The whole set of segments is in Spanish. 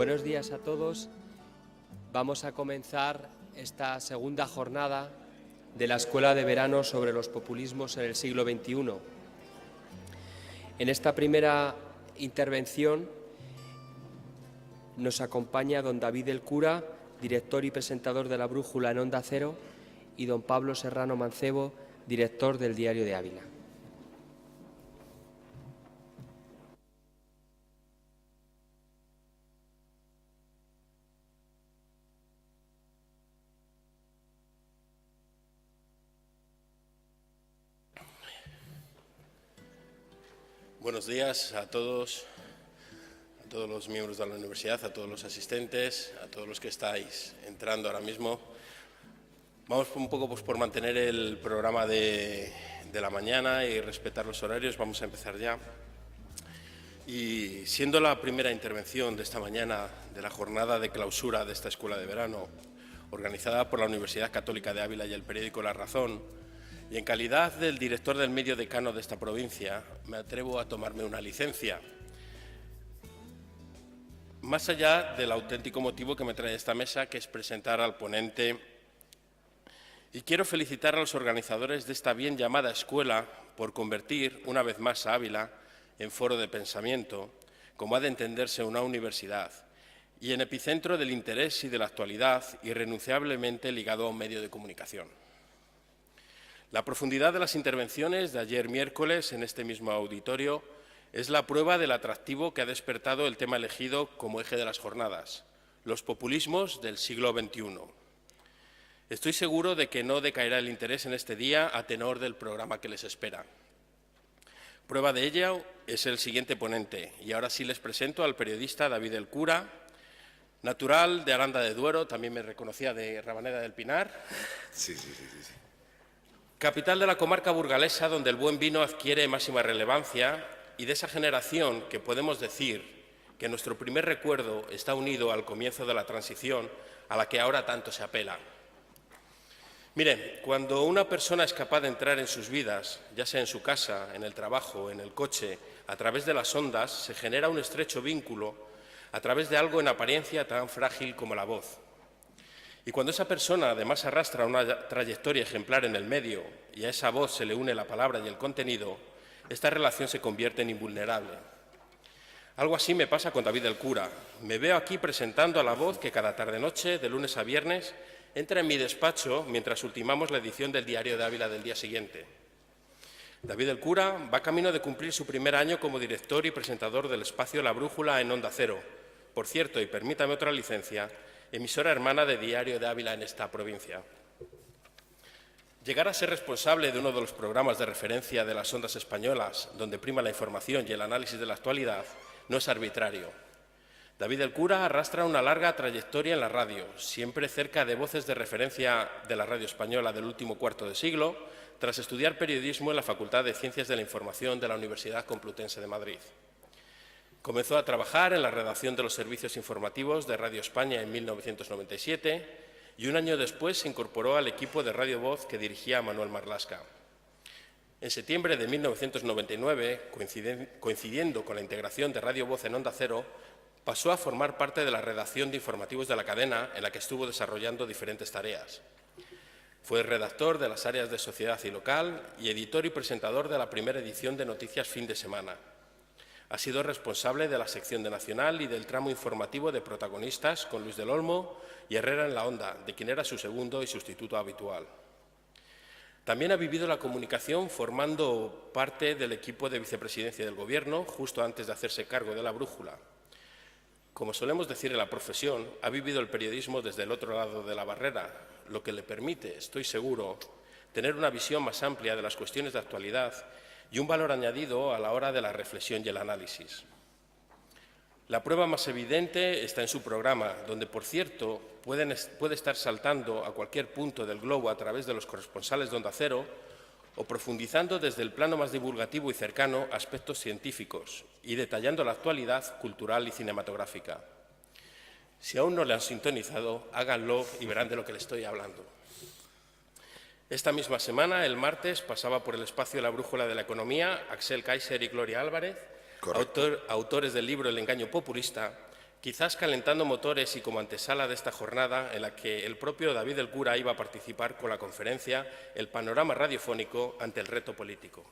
Buenos días a todos. Vamos a comenzar esta segunda jornada de la Escuela de Verano sobre los populismos en el siglo XXI. En esta primera intervención nos acompaña don David el Cura, director y presentador de La Brújula en Onda Cero, y don Pablo Serrano Mancebo, director del Diario de Ávila. Buenos días a todos los miembros de la universidad, a todos los asistentes, a todos los que estáis entrando ahora mismo. Vamos un poco por mantener el programa de la mañana y respetar los horarios. Vamos a empezar ya. Y siendo la primera intervención de esta mañana de la jornada de clausura de esta Escuela de Verano, organizada por la Universidad Católica de Ávila y el periódico La Razón, y en calidad del director del medio decano de esta provincia, me atrevo a tomarme una licencia. Más allá del auténtico motivo que me trae a esta mesa, que es presentar al ponente, y quiero felicitar a los organizadores de esta bien llamada escuela por convertir, una vez más, a Ávila en foro de pensamiento, como ha de entenderse una universidad, y en epicentro del interés y de la actualidad, irrenunciablemente ligado a un medio de comunicación. La profundidad de las intervenciones de ayer miércoles en este mismo auditorio es la prueba del atractivo que ha despertado el tema elegido como eje de las jornadas, los populismos del siglo XXI. Estoy seguro de que no decaerá el interés en este día a tenor del programa que les espera. Prueba de ello es el siguiente ponente, y ahora sí les presento al periodista David el Cura, natural de Aranda de Duero, también me reconocía de Rabaneda del Pinar. Sí. Capital de la comarca burgalesa, donde el buen vino adquiere máxima relevancia, y de esa generación que podemos decir que nuestro primer recuerdo está unido al comienzo de la transición a la que ahora tanto se apela. Miren, cuando una persona es capaz de entrar en sus vidas, ya sea en su casa, en el trabajo, en el coche, a través de las ondas, se genera un estrecho vínculo a través de algo en apariencia tan frágil como la voz. Y cuando esa persona además arrastra una trayectoria ejemplar en el medio y a esa voz se le une la palabra y el contenido, esta relación se convierte en invulnerable. Algo así me pasa con David el Cura. Me veo aquí presentando a la voz que cada tarde-noche, de lunes a viernes, entra en mi despacho mientras ultimamos la edición del Diario de Ávila del día siguiente. David el Cura va camino de cumplir su primer año como director y presentador del espacio La Brújula en Onda Cero. Por cierto, y permítame otra licencia, emisora hermana de Diario de Ávila en esta provincia. Llegar a ser responsable de uno de los programas de referencia de las ondas españolas, donde prima la información y el análisis de la actualidad, no es arbitrario. David el Cura arrastra una larga trayectoria en la radio, siempre cerca de voces de referencia de la radio española del último cuarto de siglo, tras estudiar periodismo en la Facultad de Ciencias de la Información de la Universidad Complutense de Madrid. Comenzó a trabajar en la redacción de los servicios informativos de Radio España en 1997 y un año después se incorporó al equipo de Radio Voz que dirigía Manuel Marlasca. En septiembre de 1999, coincidiendo con la integración de Radio Voz en Onda Cero, pasó a formar parte de la redacción de informativos de la cadena, en la que estuvo desarrollando diferentes tareas. Fue redactor de las áreas de Sociedad y Local y editor y presentador de la primera edición de Noticias Fin de Semana. Ha sido responsable de la sección de Nacional y del tramo informativo de Protagonistas con Luis del Olmo y Herrera en la Onda, de quien era su segundo y sustituto habitual. También ha vivido la comunicación formando parte del equipo de vicepresidencia del Gobierno justo antes de hacerse cargo de La Brújula. Como solemos decir en la profesión, ha vivido el periodismo desde el otro lado de la barrera, lo que le permite, estoy seguro, tener una visión más amplia de las cuestiones de actualidad y un valor añadido a la hora de la reflexión y el análisis. La prueba más evidente está en su programa, donde, por cierto, puede estar saltando a cualquier punto del globo a través de los corresponsales de Onda Cero o profundizando desde el plano más divulgativo y cercano aspectos científicos y detallando la actualidad cultural y cinematográfica. Si aún no le han sintonizado, háganlo y verán de lo que le estoy hablando. Esta misma semana, el martes, pasaba por el espacio La Brújula de la Economía Axel Kaiser y Gloria Álvarez, autores del libro El engaño populista, Quizás calentando motores y como antesala de esta jornada en la que el propio David del Cura iba a participar con la conferencia El panorama radiofónico ante el reto político,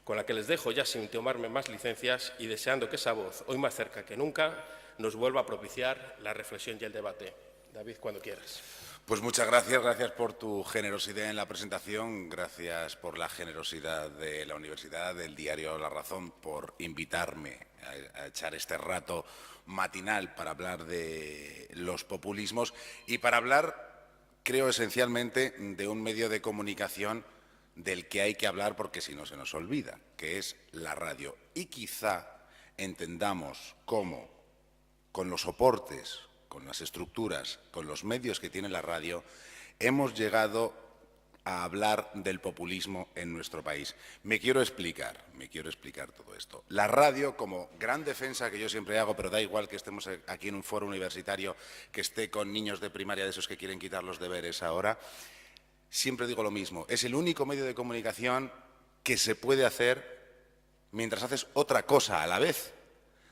con la que les dejo ya sin tomarme más licencias y deseando que esa voz, hoy más cerca que nunca, nos vuelva a propiciar la reflexión y el debate. David, cuando quieras. Pues muchas gracias, gracias por tu generosidad en la presentación, gracias por la generosidad de la Universidad, del diario La Razón, por invitarme a echar este rato matinal para hablar de los populismos y para hablar, creo, esencialmente de un medio de comunicación del que hay que hablar porque si no se nos olvida, que es la radio. Y quizá entendamos cómo, con los soportes, con las estructuras, con los medios que tiene la radio, hemos llegado a hablar del populismo en nuestro país. Me quiero explicar todo esto. La radio, como gran defensa que yo siempre hago, pero da igual que estemos aquí en un foro universitario, que esté con niños de primaria de esos que quieren quitar los deberes ahora, siempre digo lo mismo, es el único medio de comunicación que se puede hacer mientras haces otra cosa a la vez.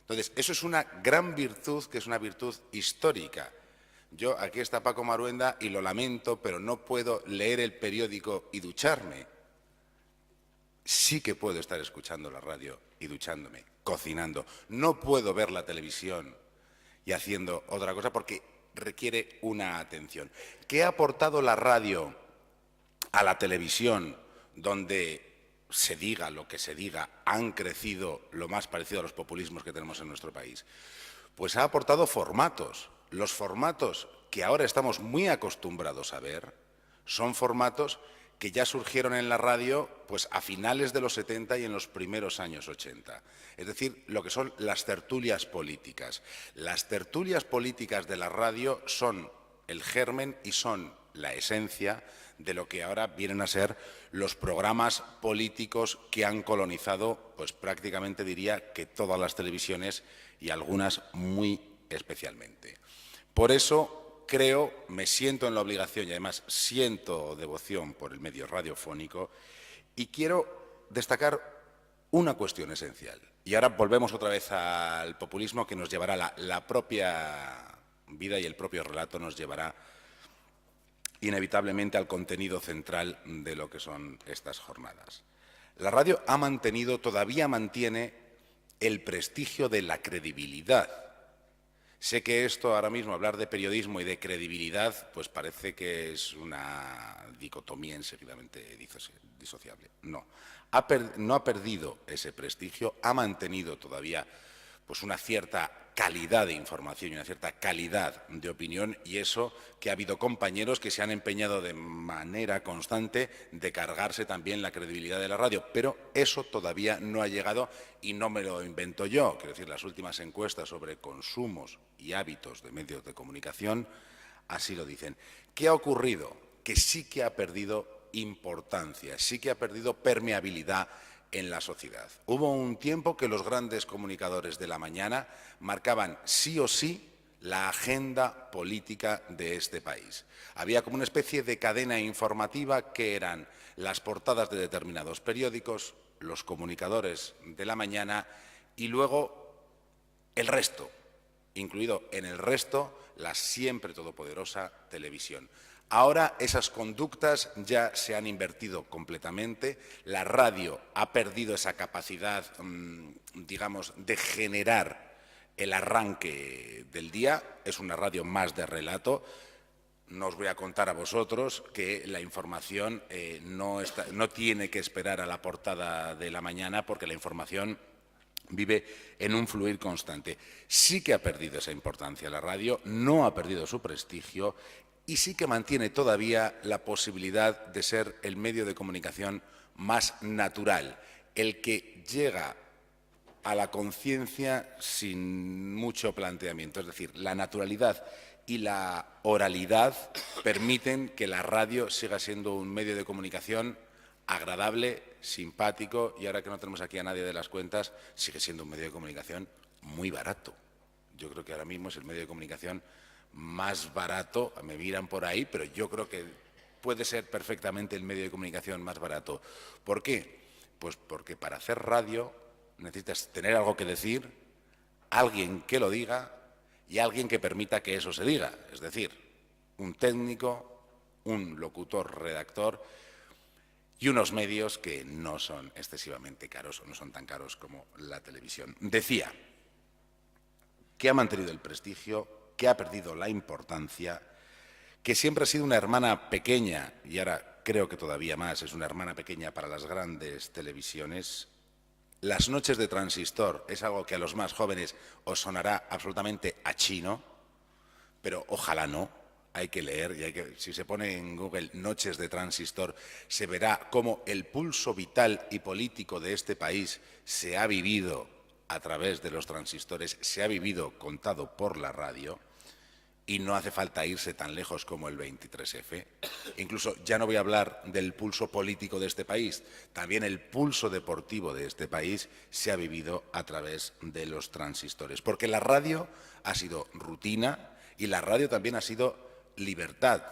Entonces, eso es una gran virtud, que es una virtud histórica. Yo, aquí está Paco Maruenda y lo lamento, pero no puedo leer el periódico y ducharme. Sí que puedo estar escuchando la radio y duchándome, cocinando. No puedo ver la televisión y haciendo otra cosa porque requiere una atención. ¿Qué ha aportado la radio a la televisión, donde se diga lo que se diga, han crecido lo más parecido a los populismos que tenemos en nuestro país? Pues ha aportado formatos. Los formatos que ahora estamos muy acostumbrados a ver son formatos que ya surgieron en la radio pues, a finales de los 70 y en los primeros años 80. Es decir, lo que son las tertulias políticas. Las tertulias políticas de la radio son el germen y son la esencia de lo que ahora vienen a ser los programas políticos que han colonizado, pues prácticamente diría que todas las televisiones y algunas muy especialmente. Por eso creo, me siento en la obligación y además siento devoción por el medio radiofónico y quiero destacar una cuestión esencial. Y ahora volvemos otra vez al populismo que nos llevará la propia vida y el propio relato nos llevará inevitablemente al contenido central de lo que son estas jornadas. La radio ha mantenido, todavía mantiene, el prestigio de la credibilidad. Sé que esto ahora mismo, hablar de periodismo y de credibilidad, pues parece que es una dicotomía enseguidamente disociable. No, no ha perdido ese prestigio, ha mantenido todavía pues una cierta calidad de información y una cierta calidad de opinión, y eso que ha habido compañeros que se han empeñado de manera constante de cargarse también la credibilidad de la radio, pero eso todavía no ha llegado y no me lo invento yo. Quiero decir, las últimas encuestas sobre consumos y hábitos de medios de comunicación así lo dicen. ¿Qué ha ocurrido? Que sí que ha perdido importancia, sí que ha perdido permeabilidad en la sociedad. Hubo un tiempo que los grandes comunicadores de la mañana marcaban sí o sí la agenda política de este país. Había como una especie de cadena informativa que eran las portadas de determinados periódicos, los comunicadores de la mañana y luego el resto, incluido en el resto la siempre todopoderosa televisión. Ahora esas conductas ya se han invertido completamente. La radio ha perdido esa capacidad, digamos, de generar el arranque del día. Es una radio más de relato. No os voy a contar a vosotros que la información no tiene que esperar a la portada de la mañana porque la información vive en un fluir constante. Sí que ha perdido esa importancia la radio, no ha perdido su prestigio y sí que mantiene todavía la posibilidad de ser el medio de comunicación más natural, el que llega a la conciencia sin mucho planteamiento. Es decir, la naturalidad y la oralidad permiten que la radio siga siendo un medio de comunicación agradable, simpático y ahora que no tenemos aquí a nadie de las cuentas, sigue siendo un medio de comunicación muy barato. Yo creo que ahora mismo es el medio de comunicación más barato, me miran por ahí, pero yo creo que puede ser perfectamente el medio de comunicación más barato. ¿Por qué? Pues porque para hacer radio necesitas tener algo que decir, alguien que lo diga y alguien que permita que eso se diga, es decir, un técnico, un locutor, redactor y unos medios que no son excesivamente caros o no son tan caros como la televisión. Decía que ha mantenido el prestigio, que ha perdido la importancia, que siempre ha sido una hermana pequeña, y ahora creo que todavía más, es una hermana pequeña para las grandes televisiones. Las noches de Transistor es algo que a los más jóvenes os sonará absolutamente a chino, pero ojalá no. Hay que leer y si se pone en Google Noches de Transistor, se verá cómo el pulso vital y político de este país se ha vivido a través de los transistores, se ha vivido contado por la radio, y no hace falta irse tan lejos como el 23F. Incluso ya no voy a hablar del pulso político de este país, también el pulso deportivo de este país se ha vivido a través de los transistores, porque la radio ha sido rutina y la radio también ha sido libertad,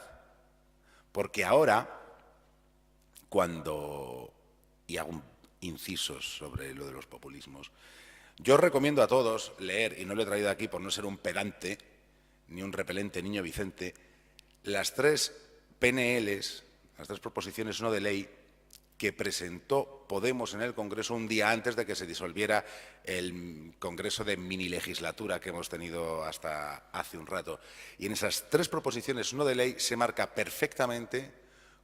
porque ahora, y hago incisos sobre lo de los populismos, yo recomiendo a todos leer, y no lo he traído aquí por no ser un pedante ni un repelente niño Vicente, las 3 PNLs, las 3 proposiciones no de ley que presentó Podemos en el Congreso un día antes de que se disolviera el Congreso de mini legislatura que hemos tenido hasta hace un rato. Y en esas 3 proposiciones no de ley se marca perfectamente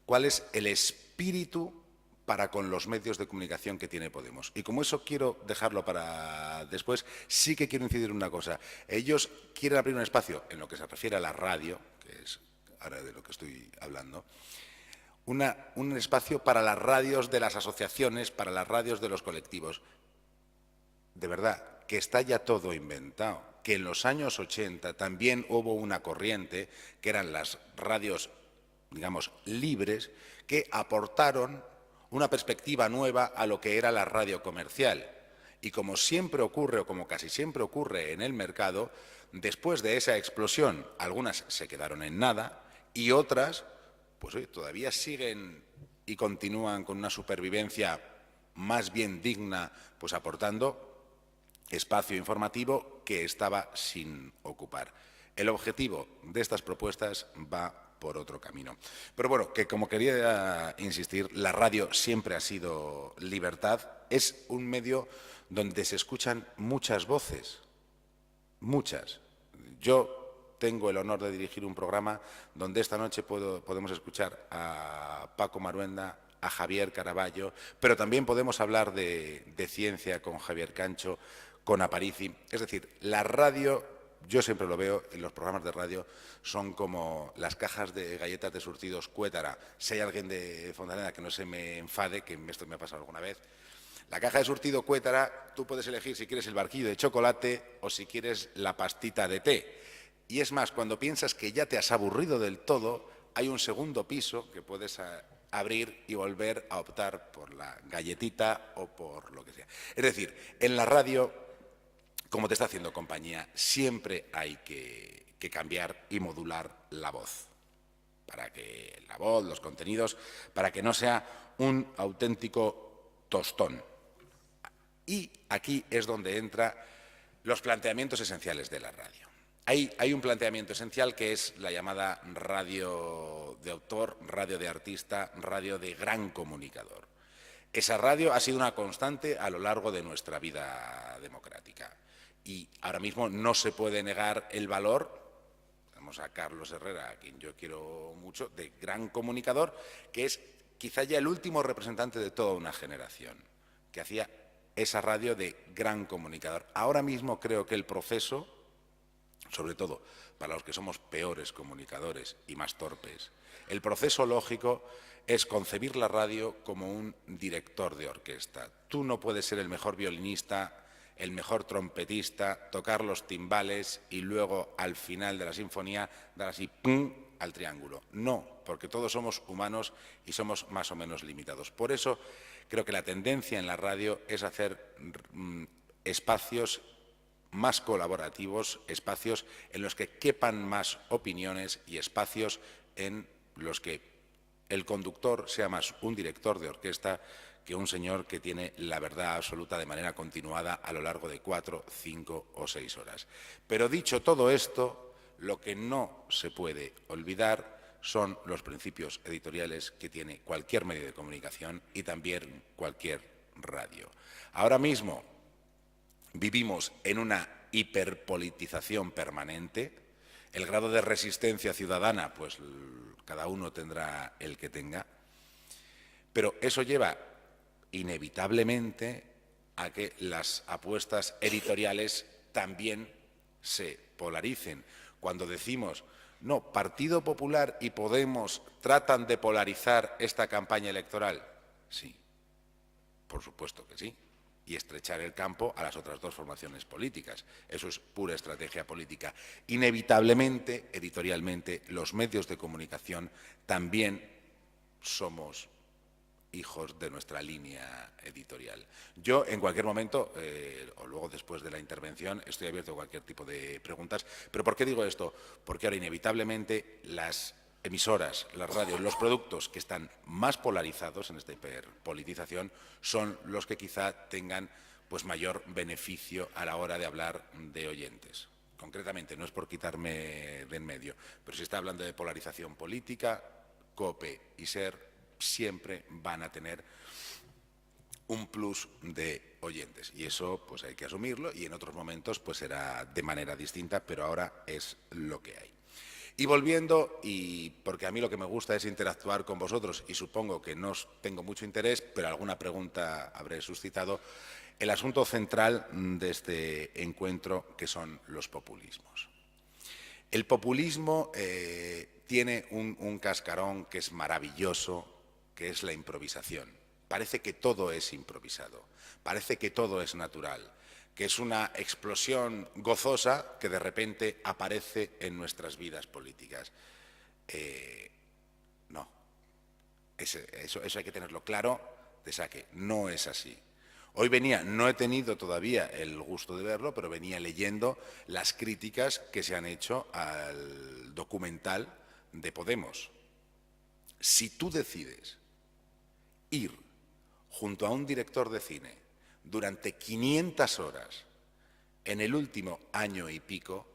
cuál es el espíritu para con los medios de comunicación que tiene Podemos. Y como eso quiero dejarlo para después, sí que quiero incidir en una cosa. Ellos quieren abrir un espacio en lo que se refiere a la radio, que es ahora de lo que estoy hablando, un espacio para las radios de las asociaciones, para las radios de los colectivos. De verdad, que está ya todo inventado, que en los años 80 también hubo una corriente, que eran las radios, digamos, libres, que aportaron una perspectiva nueva a lo que era la radio comercial. Y como siempre ocurre, o como casi siempre ocurre en el mercado, después de esa explosión, algunas se quedaron en nada y otras, pues todavía siguen y continúan con una supervivencia más bien digna, pues aportando espacio informativo que estaba sin ocupar. El objetivo de estas propuestas va por otro camino. Pero bueno, que como quería insistir, la radio siempre ha sido libertad, es un medio donde se escuchan muchas voces, muchas. Yo tengo el honor de dirigir un programa donde esta noche podemos escuchar a Paco Maruenda, a Javier Caraballo, pero también podemos hablar de ciencia con Javier Cancho, con Aparici. Es decir, la radio, yo siempre lo veo en los programas de radio, son como las cajas de galletas de surtidos Cuétara. Si hay alguien de Fontaneda que no se me enfade, que esto me ha pasado alguna vez, la caja de surtido Cuétara, tú puedes elegir si quieres el barquillo de chocolate o si quieres la pastita de té. Y es más, cuando piensas que ya te has aburrido del todo, hay un segundo piso que puedes abrir y volver a optar por la galletita o por lo que sea. Es decir, en la radio, como te está haciendo compañía, siempre hay que cambiar y modular la voz. Para que la voz, los contenidos, para que no sea un auténtico tostón. Y aquí es donde entran los planteamientos esenciales de la radio. Hay un planteamiento esencial que es la llamada radio de autor, radio de artista, radio de gran comunicador. Esa radio ha sido una constante a lo largo de nuestra vida democrática. Y ahora mismo no se puede negar el valor, tenemos a Carlos Herrera, a quien yo quiero mucho, de gran comunicador, que es quizá ya el último representante de toda una generación, que hacía esa radio de gran comunicador. Ahora mismo creo que el proceso, sobre todo para los que somos peores comunicadores y más torpes, el proceso lógico es concebir la radio como un director de orquesta. Tú no puedes ser el mejor violinista, el mejor trompetista, tocar los timbales y luego al final de la sinfonía dar así ¡pum! Al triángulo. No, porque todos somos humanos y somos más o menos limitados. Por eso creo que la tendencia en la radio es hacer espacios más colaborativos, espacios en los que quepan más opiniones y espacios en los que el conductor sea más un director de orquesta que un señor que tiene la verdad absoluta de manera continuada a lo largo de 4, 5 o 6 horas. Pero dicho todo esto, lo que no se puede olvidar son los principios editoriales que tiene cualquier medio de comunicación y también cualquier radio. Ahora mismo vivimos en una hiperpolitización permanente. El grado de resistencia ciudadana, pues cada uno tendrá el que tenga, pero eso lleva inevitablemente a que las apuestas editoriales también se polaricen. Cuando decimos, no, Partido Popular y Podemos tratan de polarizar esta campaña electoral, sí, por supuesto que sí, y estrechar el campo a las otras dos formaciones políticas. Eso es pura estrategia política. Inevitablemente, editorialmente, los medios de comunicación también somos hijos de nuestra línea editorial. Yo, en cualquier momento, o luego después de la intervención, estoy abierto a cualquier tipo de preguntas. ¿Pero por qué digo esto? Porque ahora, inevitablemente, las emisoras, las radios, los productos que están más polarizados en esta hiperpolitización son los que quizá tengan pues, mayor beneficio a la hora de hablar de oyentes. Concretamente, no es por quitarme de en medio, pero si está hablando de polarización política, COPE y SER siempre van a tener un plus de oyentes y eso pues hay que asumirlo y en otros momentos pues será de manera distinta, pero ahora es lo que hay. Y volviendo, y porque a mí lo que me gusta es interactuar con vosotros y supongo que no os tengo mucho interés, pero alguna pregunta habré suscitado, el asunto central de este encuentro que son los populismos. El populismo tiene un cascarón que es maravilloso, que es la improvisación. Parece que todo es improvisado, parece que todo es natural, que es una explosión gozosa que de repente aparece en nuestras vidas políticas. No, eso hay que tenerlo claro de saque, no es así. Hoy venía, no he tenido todavía el gusto de verlo, pero venía leyendo las críticas que se han hecho al documental de Podemos. Si tú decides ir junto a un director de cine durante 500 horas en el último año y pico,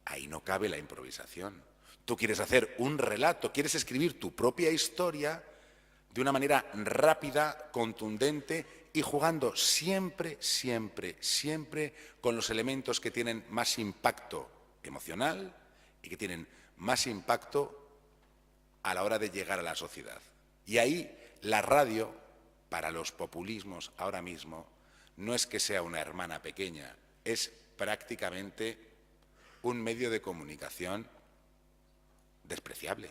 ahí no cabe la improvisación. Tú quieres hacer un relato, quieres escribir tu propia historia de una manera rápida, contundente y jugando siempre, siempre, siempre con los elementos que tienen más impacto emocional y que tienen más impacto a la hora de llegar a la sociedad. Y ahí la radio, para los populismos ahora mismo, no es que sea una hermana pequeña, es prácticamente un medio de comunicación despreciable.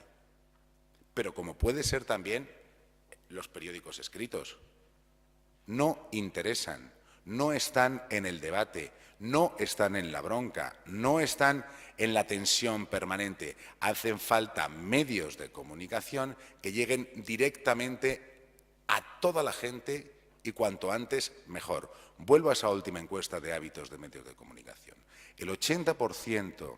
Pero como puede ser también los periódicos escritos, no interesan, no están en el debate, no están en la bronca, no están en la tensión permanente. Hacen falta medios de comunicación que lleguen directamente a toda la gente y cuanto antes mejor. Vuelvo a esa última encuesta de hábitos de medios de comunicación. El 80%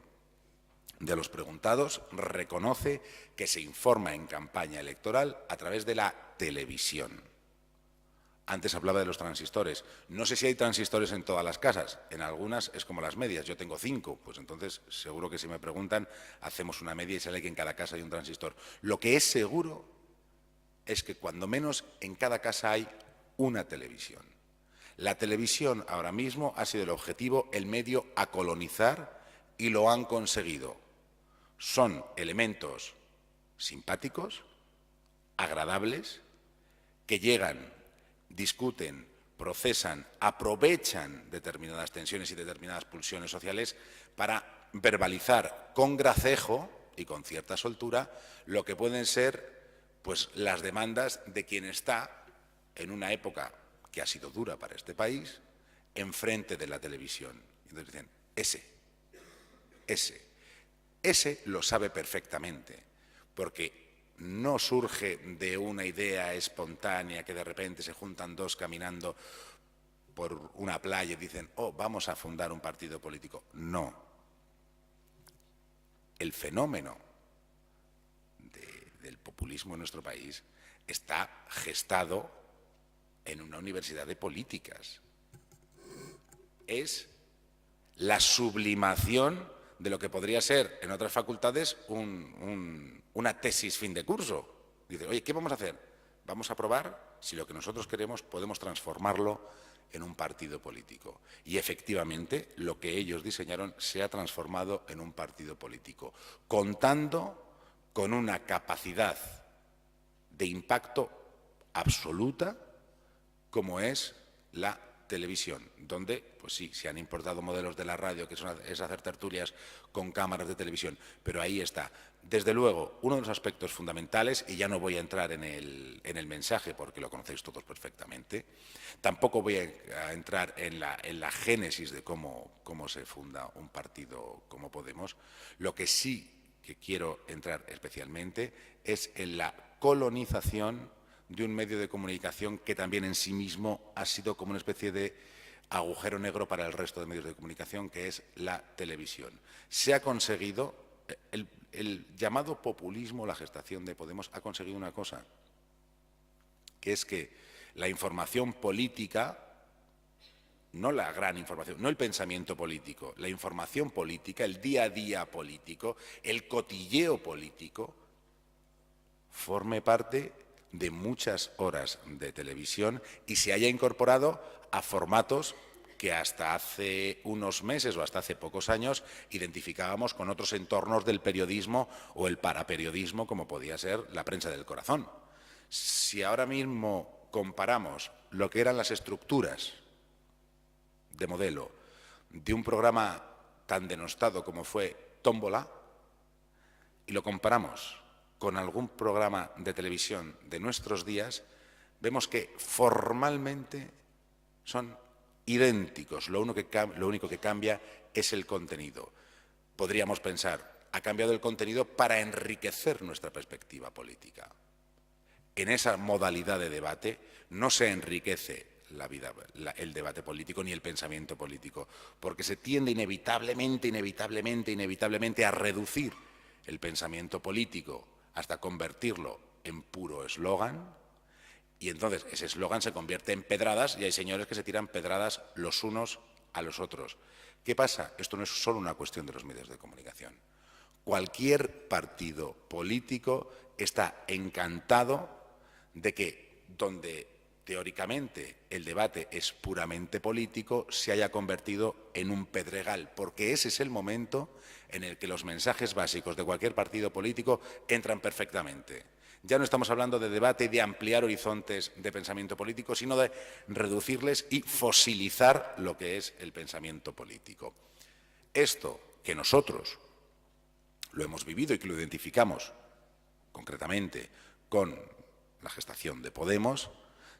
de los preguntados reconoce que se informa en campaña electoral a través de la televisión. Antes hablaba de los transistores. No sé si hay transistores en todas las casas. En algunas es como las medias. Yo tengo 5. Pues entonces seguro que si me preguntan hacemos una media y sale que en cada casa hay un transistor. Lo que es seguro es que cuando menos en cada casa hay una televisión. La televisión ahora mismo ha sido el objetivo, el medio a colonizar y lo han conseguido. Son elementos simpáticos, agradables, que llegan, discuten, procesan, aprovechan determinadas tensiones y determinadas pulsiones sociales para verbalizar con gracejo y con cierta soltura lo que pueden ser pues, las demandas de quien está en una época que ha sido dura para este país, enfrente de la televisión. Entonces dicen, ese lo sabe perfectamente, porque no surge de una idea espontánea que de repente se juntan dos caminando por una playa y dicen, oh, vamos a fundar un partido político. No. El fenómeno del populismo en nuestro país está gestado en una universidad de políticas. Es la sublimación de lo que podría ser en otras facultades una tesis fin de curso. Dice, oye, ¿qué vamos a hacer? Vamos a probar si lo que nosotros queremos podemos transformarlo en un partido político. Y efectivamente lo que ellos diseñaron se ha transformado en un partido político, contando con una capacidad de impacto absoluta como es la televisión, donde, pues sí, se han importado modelos de la radio, que es hacer tertulias con cámaras de televisión, pero ahí está. Desde luego, uno de los aspectos fundamentales, y ya no voy a entrar en el mensaje porque lo conocéis todos perfectamente, tampoco voy a entrar en la génesis de cómo se funda un partido como Podemos. Lo que sí que quiero entrar especialmente es en la colonización de un medio de comunicación que también en sí mismo ha sido como una especie de agujero negro para el resto de medios de comunicación, que es la televisión. Se ha conseguido, el llamado populismo, la gestación de Podemos, ha conseguido una cosa, que es que la información política, no la gran información, no el pensamiento político, la información política, el día a día político, el cotilleo político, forme parte de muchas horas de televisión y se haya incorporado a formatos que hasta hace unos meses o hasta hace pocos años identificábamos con otros entornos del periodismo o el paraperiodismo, como podía ser la prensa del corazón. Si ahora mismo comparamos lo que eran las estructuras de modelo de un programa tan denostado como fue Tómbola y lo comparamos con algún programa de televisión de nuestros días, vemos que formalmente son idénticos. Lo único que cambia es el contenido. Podríamos pensar, ha cambiado el contenido para enriquecer nuestra perspectiva política. En esa modalidad de debate no se enriquece el debate político ni el pensamiento político, porque se tiende inevitablemente a reducir el pensamiento político hasta convertirlo en puro eslogan, y entonces ese eslogan se convierte en pedradas y hay señores que se tiran pedradas los unos a los otros. ¿Qué pasa? Esto no es solo una cuestión de los medios de comunicación. Cualquier partido político está encantado de que donde teóricamente el debate es puramente político se haya convertido en un pedregal, porque ese es el momento en el que los mensajes básicos de cualquier partido político entran perfectamente. Ya no estamos hablando de debate y de ampliar horizontes de pensamiento político, sino de reducirles y fosilizar lo que es el pensamiento político. Esto que nosotros lo hemos vivido y que lo identificamos concretamente con la gestación de Podemos,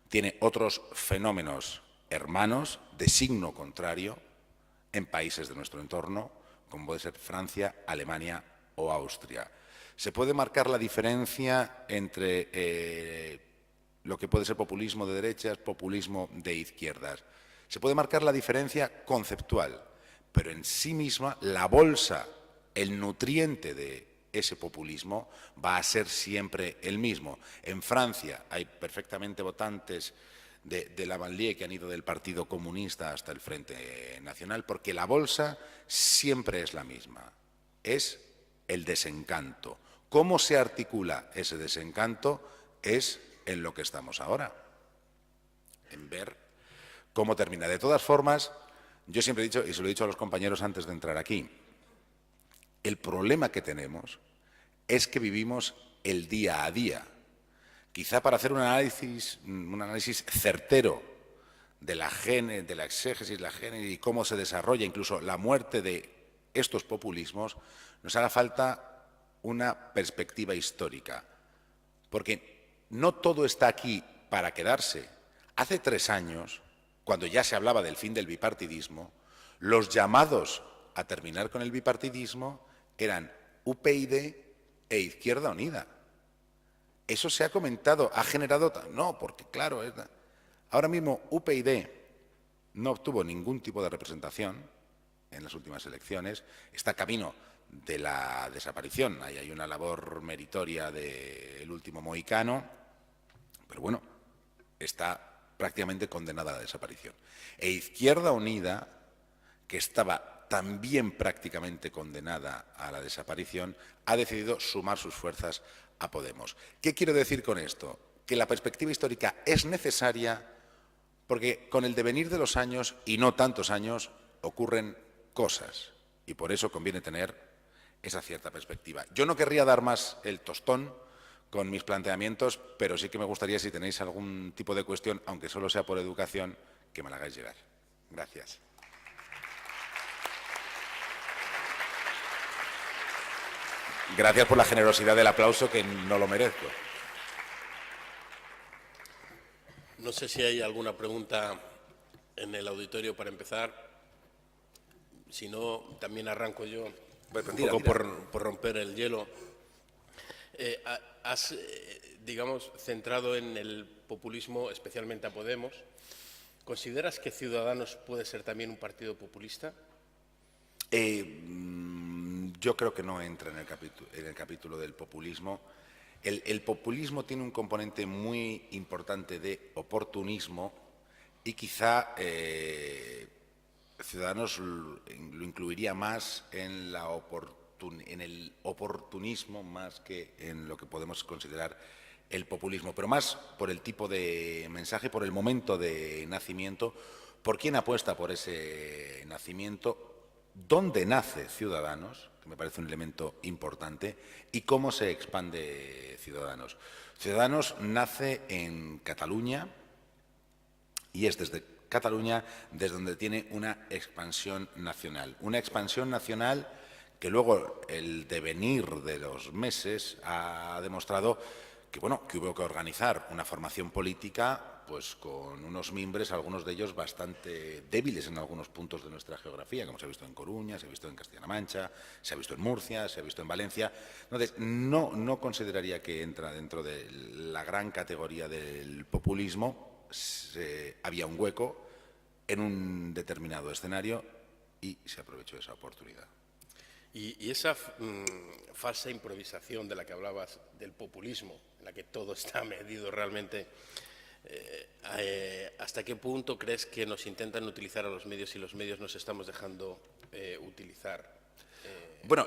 tiene otros fenómenos hermanos de signo contrario en países de nuestro entorno, como puede ser Francia, Alemania o Austria. Se puede marcar la diferencia entre lo que puede ser populismo de derechas, populismo de izquierdas. Se puede marcar la diferencia conceptual, pero en sí misma la bolsa, el nutriente de ese populismo va a ser siempre el mismo. En Francia hay perfectamente votantes de la banlieue que han ido del Partido Comunista hasta el Frente Nacional, porque la bolsa siempre es la misma, es el desencanto. ¿Cómo se articula ese desencanto? Es en lo que estamos ahora, en ver cómo termina. De todas formas, yo siempre he dicho, y se lo he dicho a los compañeros antes de entrar aquí, el problema que tenemos es que vivimos el día a día. Quizá para hacer un análisis certero de la exégesis, la génesis y cómo se desarrolla incluso la muerte de estos populismos, nos haga falta una perspectiva histórica. Porque no todo está aquí para quedarse. Hace 3 años, cuando ya se hablaba del fin del bipartidismo, los llamados a terminar con el bipartidismo eran UPyD e Izquierda Unida. Eso se ha comentado, ha generado... No, porque claro, ahora mismo UPyD no obtuvo ningún tipo de representación en las últimas elecciones, está camino de la desaparición. Ahí hay una labor meritoria del último mohicano, pero bueno, está prácticamente condenada a la desaparición. E Izquierda Unida, que estaba también prácticamente condenada a la desaparición, ha decidido sumar sus fuerzas a Podemos. ¿Qué quiero decir con esto? Que la perspectiva histórica es necesaria porque con el devenir de los años, y no tantos años, ocurren cosas. Y por eso conviene tener esa cierta perspectiva. Yo no querría dar más el tostón con mis planteamientos, pero sí que me gustaría, si tenéis algún tipo de cuestión, aunque solo sea por educación, que me la hagáis llegar. Gracias. Gracias por la generosidad del aplauso, que no lo merezco. No sé si hay alguna pregunta en el auditorio para empezar. Si no, también arranco yo, un poco por romper el hielo. Has, digamos, centrado en el populismo, especialmente a Podemos. ¿Consideras que Ciudadanos puede ser también un partido populista? Yo creo que no entra en el capítulo del populismo. El populismo tiene un componente muy importante de oportunismo y quizá Ciudadanos lo incluiría más en el oportunismo más que en lo que podemos considerar el populismo, pero más por el tipo de mensaje, por el momento de nacimiento, por quién apuesta por ese nacimiento, dónde nace Ciudadanos, que me parece un elemento importante, y cómo se expande Ciudadanos. Ciudadanos nace en Cataluña y es desde Cataluña desde donde tiene una expansión nacional. Una expansión nacional que luego el devenir de los meses ha demostrado que, bueno, que hubo que organizar una formación política pues con unos mimbres, algunos de ellos bastante débiles en algunos puntos de nuestra geografía, como se ha visto en Coruña, se ha visto en Castilla-La Mancha, se ha visto en Murcia, se ha visto en Valencia. Entonces, no consideraría que entra dentro de la gran categoría del populismo. Había un hueco en un determinado escenario y se aprovechó esa oportunidad. Y esa falsa improvisación de la que hablabas, del populismo, en la que todo está medido realmente, ¿hasta qué punto crees que nos intentan utilizar a los medios y los medios nos estamos dejando utilizar? Bueno,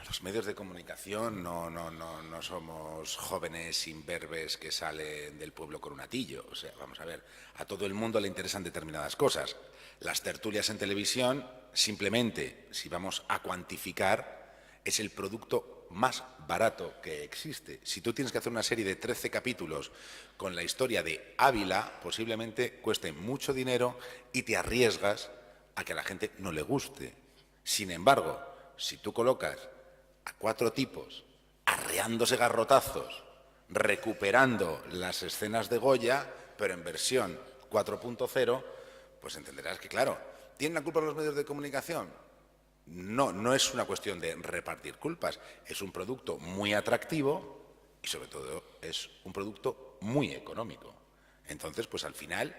los medios de comunicación no somos jóvenes imberbes que salen del pueblo con un atillo. O sea, vamos a ver, a todo el mundo le interesan determinadas cosas. Las tertulias en televisión, simplemente, si vamos a cuantificar, es el producto más barato que existe. Si tú tienes que hacer una serie de 13 capítulos con la historia de Ávila, posiblemente cueste mucho dinero y te arriesgas a que a la gente no le guste. Sin embargo, si tú colocas a 4 tipos arreándose garrotazos, recuperando las escenas de Goya, pero en versión 4.0, pues entenderás que, claro, ¿tienen la culpa los medios de comunicación? No es una cuestión de repartir culpas, es un producto muy atractivo y, sobre todo, es un producto muy económico. Entonces, pues al final,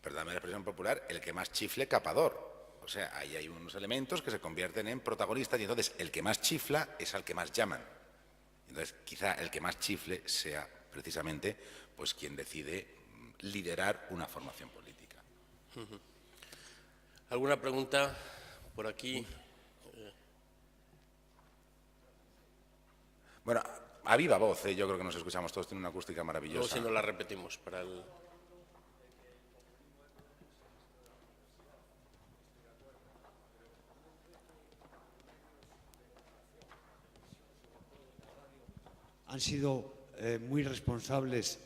perdóname la expresión popular, el que más chifle, capador. O sea, ahí hay unos elementos que se convierten en protagonistas y entonces el que más chifla es al que más llaman. Entonces, quizá el que más chifle sea precisamente pues quien decide liderar una formación política. ¿Alguna pregunta por aquí? Bueno, a viva voz, yo creo que nos escuchamos todos, tiene una acústica maravillosa. Luego si no la repetimos para el... Han sido muy responsables,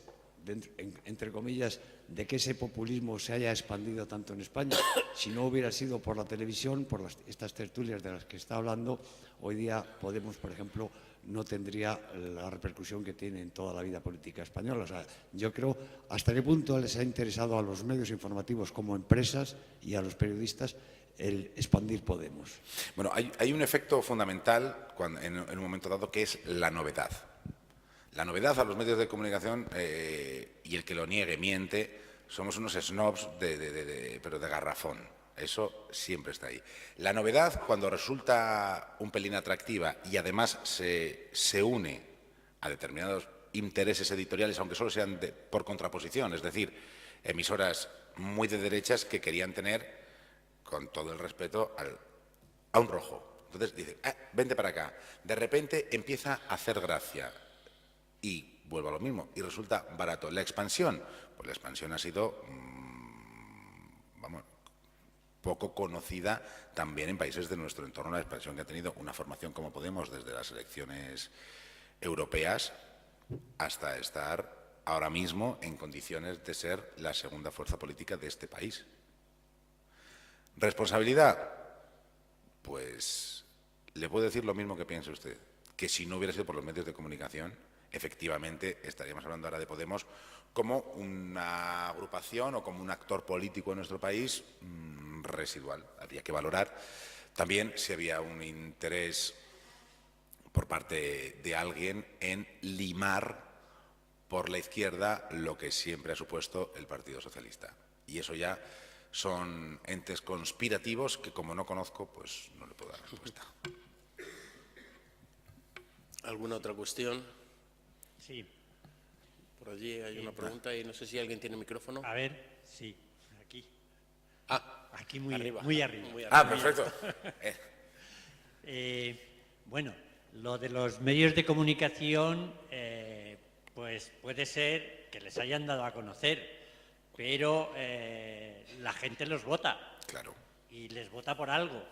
entre comillas, de que ese populismo se haya expandido tanto en España. Si no hubiera sido por la televisión, por estas tertulias de las que está hablando, hoy día Podemos, por ejemplo, no tendría la repercusión que tiene en toda la vida política española. O sea, yo creo hasta qué punto les ha interesado a los medios informativos como empresas y a los periodistas el expandir Podemos. Bueno, hay un efecto fundamental en un momento dado que es la novedad. La novedad a los medios de comunicación, y el que lo niegue miente, somos unos snobs pero de garrafón. Eso siempre está ahí. La novedad, cuando resulta un pelín atractiva y además se une a determinados intereses editoriales, aunque solo sean por contraposición, es decir, emisoras muy de derechas que querían tener, con todo el respeto, a un rojo. Entonces dice, vente para acá. De repente empieza a hacer gracia y vuelvo a lo mismo, y resulta barato. La expansión, pues la expansión ha sido, poco conocida también en países de nuestro entorno, la expansión que ha tenido una formación como Podemos desde las elecciones europeas hasta estar ahora mismo en condiciones de ser la segunda fuerza política de este país. ¿Responsabilidad? Pues le puedo decir lo mismo que piense usted, que si no hubiera sido por los medios de comunicación, efectivamente estaríamos hablando ahora de Podemos como una agrupación o como un actor político en nuestro país residual. Habría que valorar también si había un interés por parte de alguien en limar por la izquierda lo que siempre ha supuesto el Partido Socialista. Y eso ya son entes conspirativos que, como no conozco, pues no le puedo dar respuesta. ¿Alguna otra cuestión? Sí. Por allí hay una pregunta y no sé si alguien tiene micrófono. A ver, sí, aquí. Aquí muy arriba. Muy arriba. Muy arriba. Perfecto. Bueno, lo de los medios de comunicación, pues puede ser que les hayan dado a conocer, pero la gente los vota. Claro. Y les vota por algo.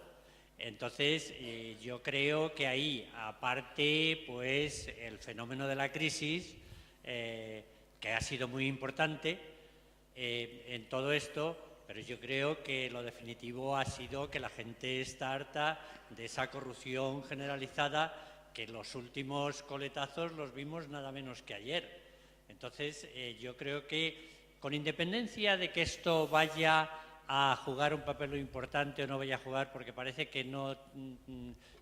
Entonces, yo creo que ahí, aparte, pues el fenómeno de la crisis, que ha sido muy importante en todo esto, pero yo creo que lo definitivo ha sido que la gente está harta de esa corrupción generalizada, que los últimos coletazos los vimos nada menos que ayer. Entonces, yo creo que con independencia de que esto vaya a jugar un papel importante o no vaya a jugar, porque parece que no,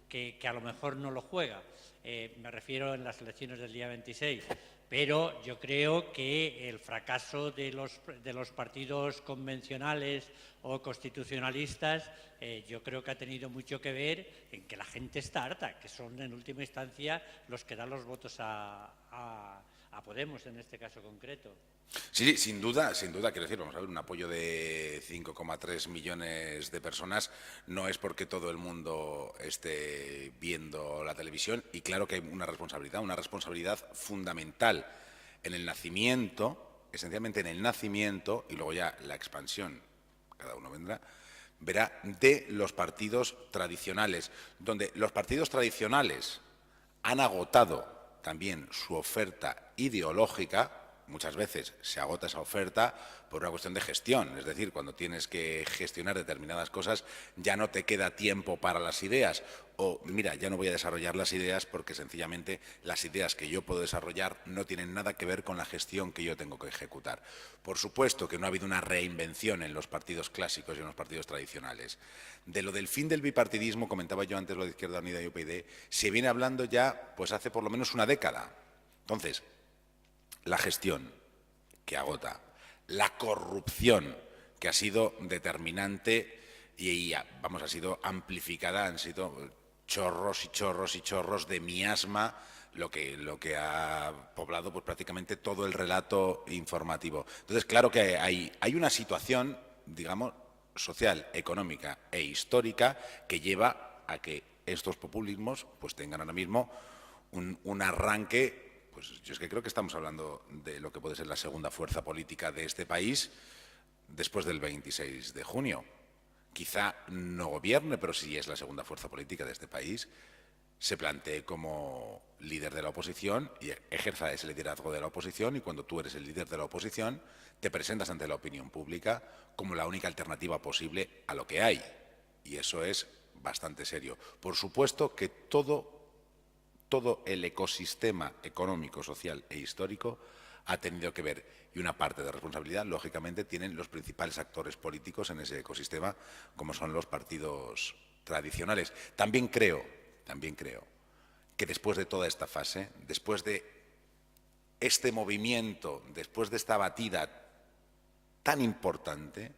que a lo mejor no lo juega, me refiero en las elecciones del día 26, pero yo creo que el fracaso de los partidos convencionales o constitucionalistas, yo creo que ha tenido mucho que ver en que la gente está harta, que son en última instancia los que dan los votos a Podemos en este caso concreto. Sí, sin duda, quiero decir, vamos a ver, un apoyo de 5,3 millones de personas no es porque todo el mundo esté viendo la televisión, y claro que hay una responsabilidad fundamental en el nacimiento, esencialmente en el nacimiento, y luego ya la expansión, cada uno verá, de los partidos tradicionales, donde los partidos tradicionales han agotado también su oferta ideológica. Muchas veces se agota esa oferta por una cuestión de gestión, es decir, cuando tienes que gestionar determinadas cosas ya no te queda tiempo para las ideas, o mira, ya no voy a desarrollar las ideas porque sencillamente las ideas que yo puedo desarrollar no tienen nada que ver con la gestión que yo tengo que ejecutar. Por supuesto que no ha habido una reinvención en los partidos clásicos y en los partidos tradicionales. De lo del fin del bipartidismo, comentaba yo antes lo de Izquierda Unida y UPyD, se viene hablando ya pues hace por lo menos una década. Entonces, la gestión, que agota, la corrupción, que ha sido determinante y ha sido amplificada, han sido chorros y chorros y chorros de miasma lo que ha poblado pues prácticamente todo el relato informativo. Entonces, claro que hay una situación, digamos, social, económica e histórica que lleva a que estos populismos pues tengan ahora mismo un arranque. Pues yo es que creo que estamos hablando de lo que puede ser la segunda fuerza política de este país después del 26 de junio. Quizá no gobierne, pero sí es la segunda fuerza política de este país, se plantee como líder de la oposición y ejerza ese liderazgo de la oposición, y cuando tú eres el líder de la oposición te presentas ante la opinión pública como la única alternativa posible a lo que hay. Y eso es bastante serio. Por supuesto que todo el ecosistema económico, social e histórico ha tenido que ver, y una parte de responsabilidad, lógicamente, tienen los principales actores políticos en ese ecosistema, como son los partidos tradicionales. También creo que después de toda esta fase, después de este movimiento, después de esta batida tan importante,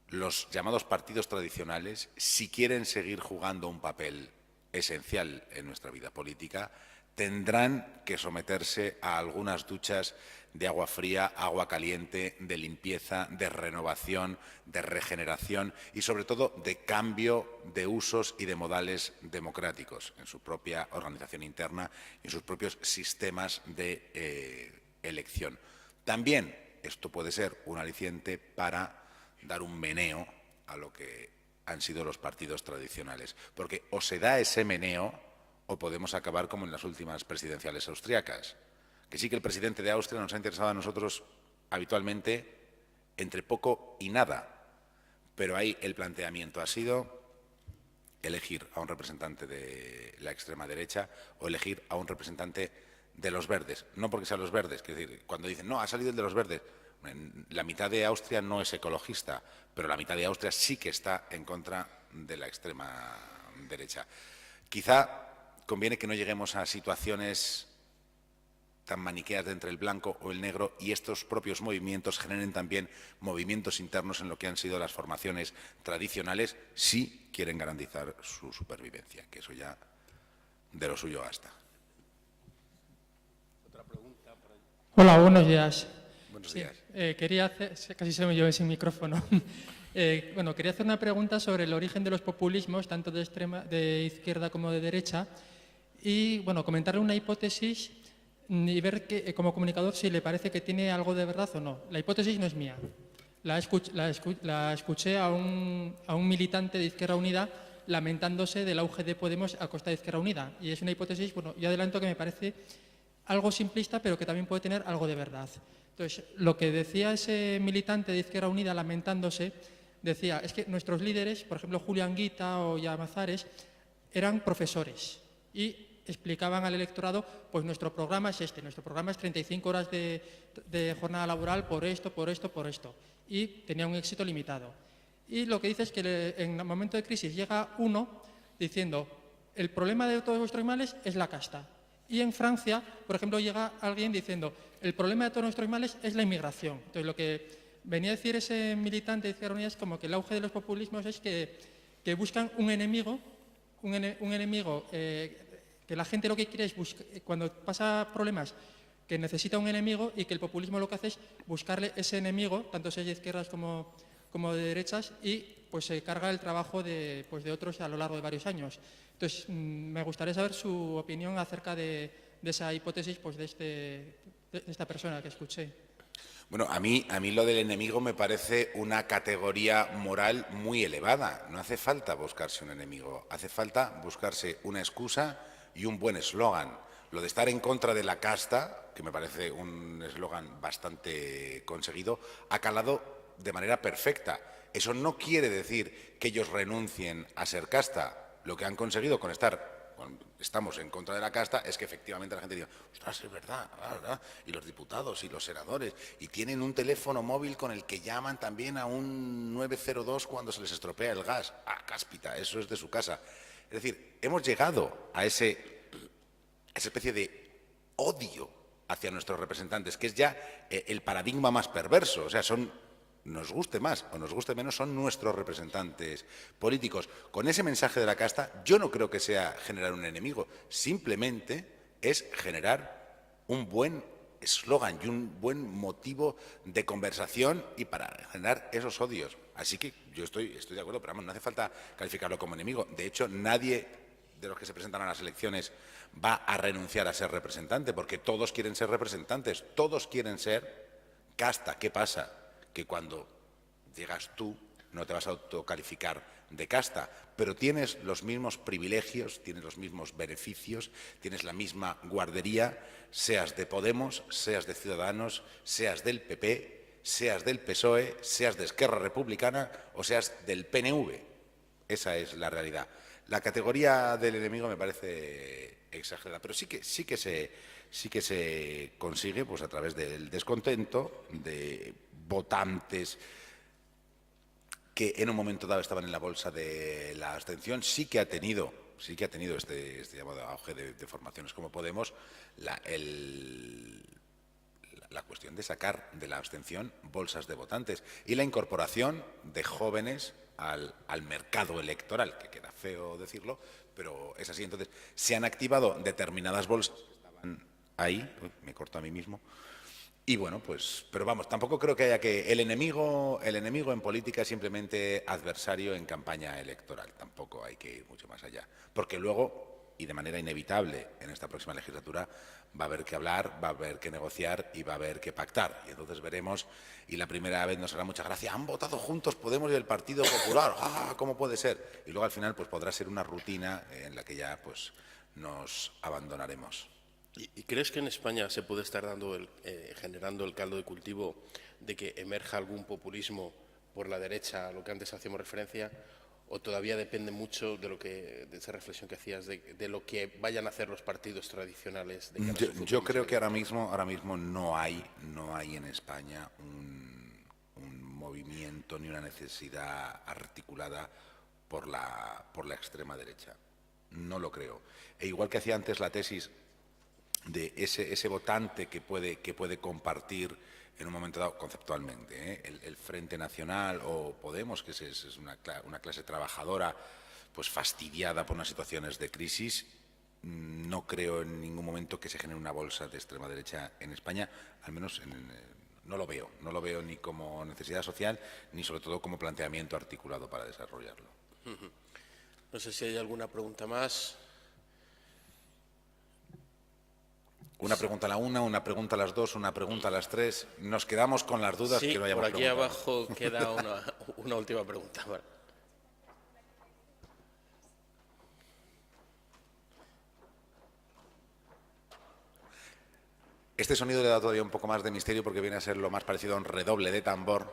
los llamados partidos tradicionales, si quieren seguir jugando un papel esencial en nuestra vida política, tendrán que someterse a algunas duchas de agua fría, agua caliente, de limpieza, de renovación, de regeneración y, sobre todo, de cambio de usos y de modales democráticos en su propia organización interna y en sus propios sistemas de elección. También esto puede ser un aliciente para dar un meneo a lo que han sido los partidos tradicionales, porque o se da ese meneo o podemos acabar como en las últimas presidenciales austriacas, que sí que el presidente de Austria nos ha interesado a nosotros habitualmente entre poco y nada, pero ahí el planteamiento ha sido elegir a un representante de la extrema derecha o elegir a un representante de los verdes, no porque sean los verdes, es decir, cuando dicen, no, ha salido el de los verdes, la mitad de Austria no es ecologista, pero la mitad de Austria sí que está en contra de la extrema derecha. Quizá conviene que no lleguemos a situaciones tan maniqueas de entre el blanco o el negro y estos propios movimientos generen también movimientos internos en lo que han sido las formaciones tradicionales si quieren garantizar su supervivencia, que eso ya de lo suyo basta. Otra pregunta por ahí. Hola, buenos días. Buenos días. Quería hacer, casi se me lleva sin micrófono. Bueno, quería hacer una pregunta sobre el origen de los populismos, tanto de izquierda como de derecha, y bueno, comentarle una hipótesis y ver como comunicador si le parece que tiene algo de verdad o no. La hipótesis no es mía. La escuché a un militante de Izquierda Unida lamentándose del auge de Podemos a costa de Izquierda Unida. Y es una hipótesis, bueno, yo adelanto que me parece algo simplista, pero que también puede tener algo de verdad. Entonces, lo que decía ese militante de Izquierda Unida lamentándose, decía, es que nuestros líderes, por ejemplo, Julio Anguita o Llamazares, eran profesores y explicaban al electorado, pues nuestro programa es este, nuestro programa es 35 horas de jornada laboral por esto, por esto, por esto. Y tenía un éxito limitado. Y lo que dice es que en el momento de crisis llega uno diciendo, el problema de todos vuestros males es la casta. Y en Francia, por ejemplo, llega alguien diciendo, el problema de todos nuestros males es la inmigración. Entonces, lo que venía a decir ese militante de Izquierda Unida es como que el auge de los populismos es que buscan un enemigo, que la gente lo que quiere es buscar, cuando pasa problemas, que necesita un enemigo y que el populismo lo que hace es buscarle ese enemigo, tanto sea de izquierdas como de derechas, y pues se carga el trabajo de otros a lo largo de varios años. Entonces, me gustaría saber su opinión acerca de esa hipótesis pues, de esta persona que escuché. Bueno, a mí lo del enemigo me parece una categoría moral muy elevada. No hace falta buscarse un enemigo, hace falta buscarse una excusa y un buen eslogan. Lo de estar en contra de la casta, que me parece un eslogan bastante conseguido, ha calado de manera perfecta. Eso no quiere decir que ellos renuncien a ser casta. Lo que han conseguido con estamos en contra de la casta es que efectivamente la gente diga, ostras, es verdad, ¿verdad? Y los diputados y los senadores, y tienen un teléfono móvil con el que llaman también a un 902 cuando se les estropea el gas. Ah, cáspita, eso es de su casa. Es decir, hemos llegado a esa especie de odio hacia nuestros representantes, que es ya el paradigma más perverso. O sea, nos guste más o nos guste menos, son nuestros representantes políticos. Con ese mensaje de la casta, yo no creo que sea generar un enemigo, simplemente es generar un buen eslogan y un buen motivo de conversación y para generar esos odios. Así que yo estoy de acuerdo, pero vamos, no hace falta calificarlo como enemigo. De hecho, nadie de los que se presentan a las elecciones va a renunciar a ser representante, porque todos quieren ser representantes, todos quieren ser casta. ¿Qué pasa? Que cuando llegas tú no te vas a autocalificar de casta, pero tienes los mismos privilegios, tienes los mismos beneficios, tienes la misma guardería, seas de Podemos, seas de Ciudadanos, seas del PP, seas del PSOE, seas de Esquerra Republicana o seas del PNV. Esa es la realidad. La categoría del enemigo me parece exagerada, pero sí que se consigue pues, a través del descontento, de votantes que en un momento dado estaban en la bolsa de la abstención. Sí que ha tenido este llamado auge de formaciones como Podemos, la cuestión de sacar de la abstención bolsas de votantes y la incorporación de jóvenes al mercado electoral, que queda feo decirlo, pero es así. Entonces, se han activado determinadas bolsas que estaban ahí, me corto a mí mismo, y bueno, pues, pero vamos, tampoco creo que haya que... El enemigo en política es simplemente adversario en campaña electoral, tampoco hay que ir mucho más allá, porque luego, y de manera inevitable en esta próxima legislatura, va a haber que hablar, va a haber que negociar y va a haber que pactar. Y entonces veremos, y la primera vez nos hará mucha gracia, han votado juntos Podemos y el Partido Popular, ¡ah! ¿Cómo puede ser? Y luego al final pues podrá ser una rutina en la que ya pues nos abandonaremos. ¿Y crees que en España se puede estar generando el caldo de cultivo de que emerja algún populismo por la derecha, a lo que antes hacíamos referencia, o todavía depende mucho de esa reflexión que hacías, de lo que vayan a hacer los partidos tradicionales? Yo creo que ahora mismo no hay en España un movimiento ni una necesidad articulada por la extrema derecha. No lo creo. E igual que hacía antes la tesis de ese votante que puede compartir en un momento dado conceptualmente, el Frente Nacional o Podemos, que es una clase trabajadora pues fastidiada por unas situaciones de crisis, no creo en ningún momento que se genere una bolsa de extrema derecha en España, al menos no lo veo ni como necesidad social ni sobre todo como planteamiento articulado para desarrollarlo. No sé si hay alguna pregunta más. Una pregunta a la una, una pregunta a las dos, una pregunta a las tres. Nos quedamos con las dudas sí, que no hayamos por aquí preguntado. abajo queda una última pregunta. Vale. Este sonido le da todavía un poco más de misterio porque viene a ser lo más parecido a un redoble de tambor.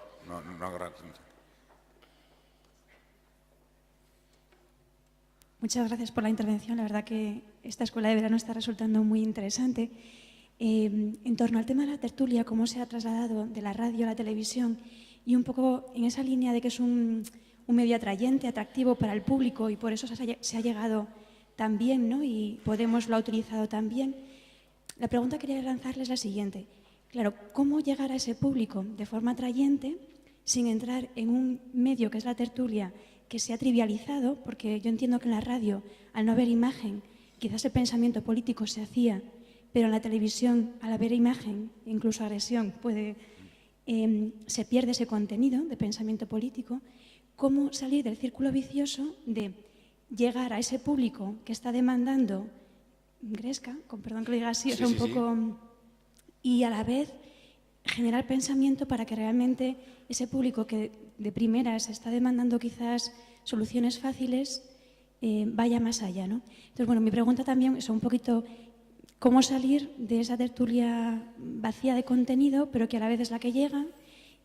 Muchas gracias por la intervención. La verdad que esta escuela de verano está resultando muy interesante. En torno al tema de la tertulia, cómo se ha trasladado de la radio a la televisión y un poco en esa línea de que es un medio atrayente, atractivo para el público y por eso se ha llegado tan bien, ¿no? Y Podemos lo ha utilizado también. La pregunta que quería lanzarles es la siguiente. Claro, ¿cómo llegar a ese público de forma atrayente sin entrar en un medio que es la tertulia que se ha trivializado? Porque yo entiendo que en la radio, al no haber imagen, quizás el pensamiento político se hacía, pero en la televisión, al haber imagen, incluso agresión, se pierde ese contenido de pensamiento político. ¿Cómo salir del círculo vicioso de llegar a ese público que está demandando gresca, con perdón que lo diga así, un poco, y a la vez generar pensamiento para que realmente ese público que de primeras está demandando quizás soluciones fáciles vaya más allá, ¿no? Entonces, bueno, mi pregunta también es un poquito cómo salir de esa tertulia vacía de contenido, pero que a la vez es la que llega,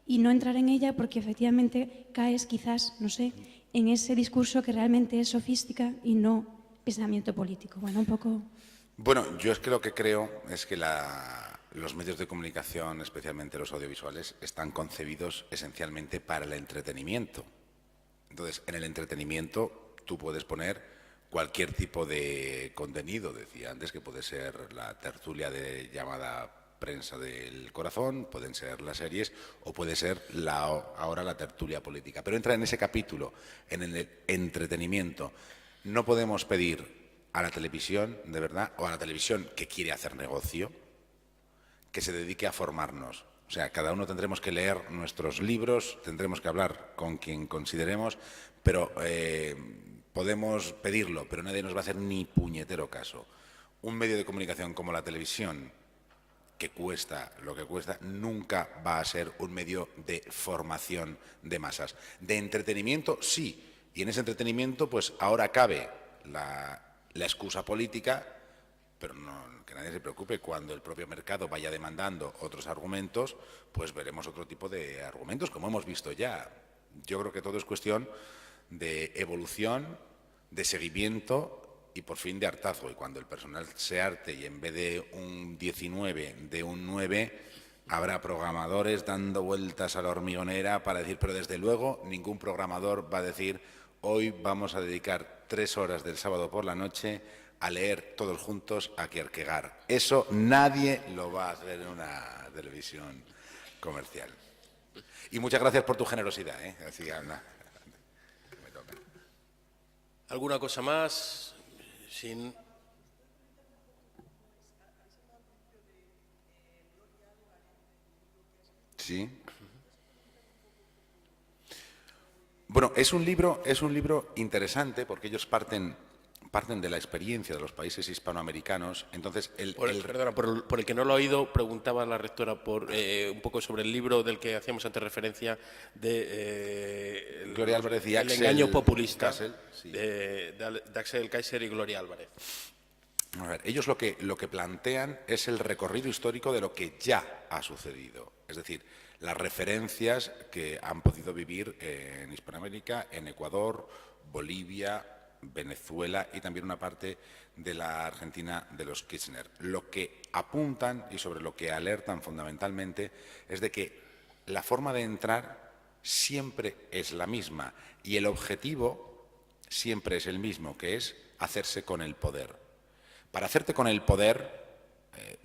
y no entrar en ella porque efectivamente caes quizás, no sé, en ese discurso que realmente es sofística y no pensamiento político. Bueno, un poco... Bueno, yo es que lo que creo es que los medios de comunicación, especialmente los audiovisuales, están concebidos esencialmente para el entretenimiento. Entonces, en el entretenimiento tú puedes poner cualquier tipo de contenido. Decía antes que puede ser la tertulia llamada prensa del corazón, pueden ser las series o puede ser ahora la tertulia política. Pero entra en ese capítulo, en el entretenimiento. No podemos pedir a la televisión, de verdad, o a la televisión que quiere hacer negocio, que se dedique a formarnos. O sea, cada uno tendremos que leer nuestros libros, tendremos que hablar con quien consideremos, pero podemos pedirlo, pero nadie nos va a hacer ni puñetero caso. Un medio de comunicación como la televisión, que cuesta lo que cuesta, nunca va a ser un medio de formación de masas. De entretenimiento, sí, y en ese entretenimiento, pues ahora cabe la excusa política, pero no, que nadie se preocupe, cuando el propio mercado vaya demandando otros argumentos, pues veremos otro tipo de argumentos, como hemos visto ya. Yo creo que todo es cuestión de evolución, de seguimiento y por fin de hartazgo. Y cuando el personal se harte y en vez de un 19, de un 9, habrá programadores dando vueltas a la hormigonera para decir, pero desde luego ningún programador va a decir, hoy vamos a dedicar 3 horas del sábado por la noche a leer todos juntos a Kierkegaard. Eso nadie lo va a hacer en una televisión comercial. Y muchas gracias por tu generosidad, ¿eh? Así que, anda, me toca. ¿Alguna cosa más? Sin... Sí. Bueno, es un libro interesante porque ellos parten de la experiencia de los países hispanoamericanos. Entonces, Perdona, por el que no lo ha oído, preguntaba la rectora un poco sobre el libro del que hacíamos antes referencia de Gloria Álvarez y El Axel engaño populista, Kaiser, sí. de Axel Kaiser y Gloria Álvarez. A ver, ellos lo que plantean es el recorrido histórico de lo que ya ha sucedido. Es decir, las referencias que han podido vivir en Hispanoamérica, en Ecuador, Bolivia, Venezuela y también una parte de la Argentina de los Kirchner. Lo que apuntan y sobre lo que alertan fundamentalmente es de que la forma de entrar siempre es la misma y el objetivo siempre es el mismo, que es hacerse con el poder. Para hacerte con el poder,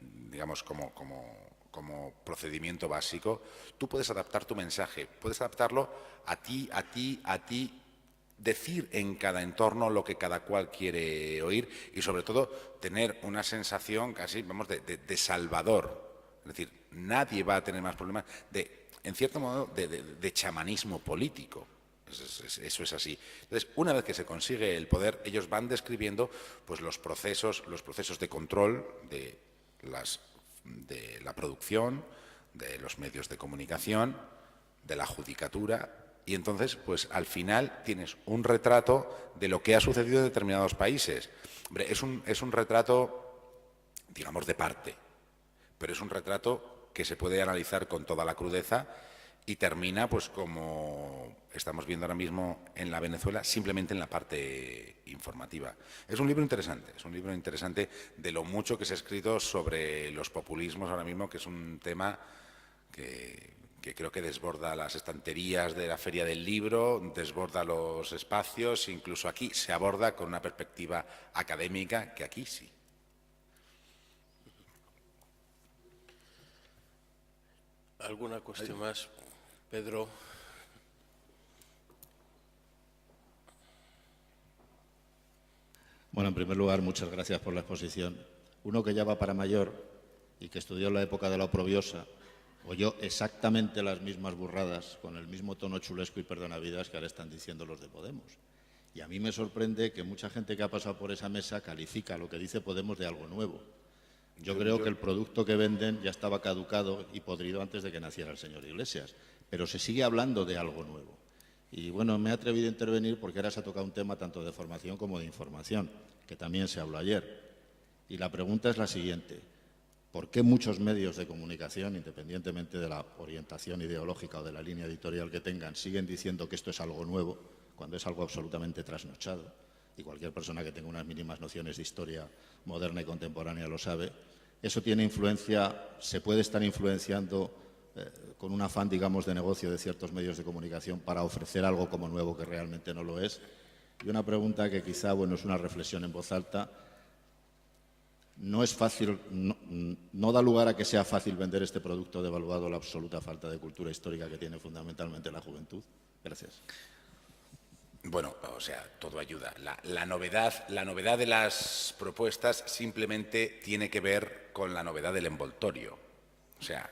digamos como procedimiento básico, tú puedes adaptar tu mensaje, puedes adaptarlo a ti, decir en cada entorno lo que cada cual quiere oír y sobre todo tener una sensación casi, vamos, de salvador. Es decir, nadie va a tener más problemas en cierto modo, de chamanismo político. Eso es así. Entonces, una vez que se consigue el poder, ellos van describiendo pues, los procesos de control de la producción, de los medios de comunicación, de la judicatura, y entonces, pues al final tienes un retrato de lo que ha sucedido en determinados países. Hombre, es un retrato, digamos, de parte, pero es un retrato que se puede analizar con toda la crudeza y termina, pues como estamos viendo ahora mismo en la Venezuela, simplemente en la parte informativa. Es un libro interesante de lo mucho que se ha escrito sobre los populismos ahora mismo, que es un tema que creo que desborda las estanterías de la Feria del Libro, desborda los espacios, incluso aquí se aborda con una perspectiva académica que aquí sí. ¿Alguna cuestión más, Pedro? Bueno, en primer lugar, muchas gracias por la exposición. Uno que ya va para mayor y que estudió en la época de la oprobiosa, oyó exactamente las mismas burradas, con el mismo tono chulesco y perdonavidas que ahora están diciendo los de Podemos. Y a mí me sorprende que mucha gente que ha pasado por esa mesa califica lo que dice Podemos de algo nuevo. Yo creo que el producto que venden ya estaba caducado y podrido antes de que naciera el señor Iglesias, pero se sigue hablando de algo nuevo. Y bueno, me he atrevido a intervenir porque ahora se ha tocado un tema tanto de formación como de información, que también se habló ayer. Y la pregunta es la siguiente: ¿por qué muchos medios de comunicación, independientemente de la orientación ideológica o de la línea editorial que tengan, siguen diciendo que esto es algo nuevo, cuando es algo absolutamente trasnochado? Y cualquier persona que tenga unas mínimas nociones de historia moderna y contemporánea lo sabe. Eso tiene influencia, se puede estar influenciando con un afán, digamos, de negocio de ciertos medios de comunicación para ofrecer algo como nuevo que realmente no lo es. Y una pregunta que quizá, bueno, es una reflexión en voz alta. No es fácil, no da lugar a que sea fácil vender este producto devaluado la absoluta falta de cultura histórica que tiene fundamentalmente la juventud. Gracias. Bueno, o sea, todo ayuda. La novedad de las propuestas simplemente tiene que ver con la novedad del envoltorio. O sea,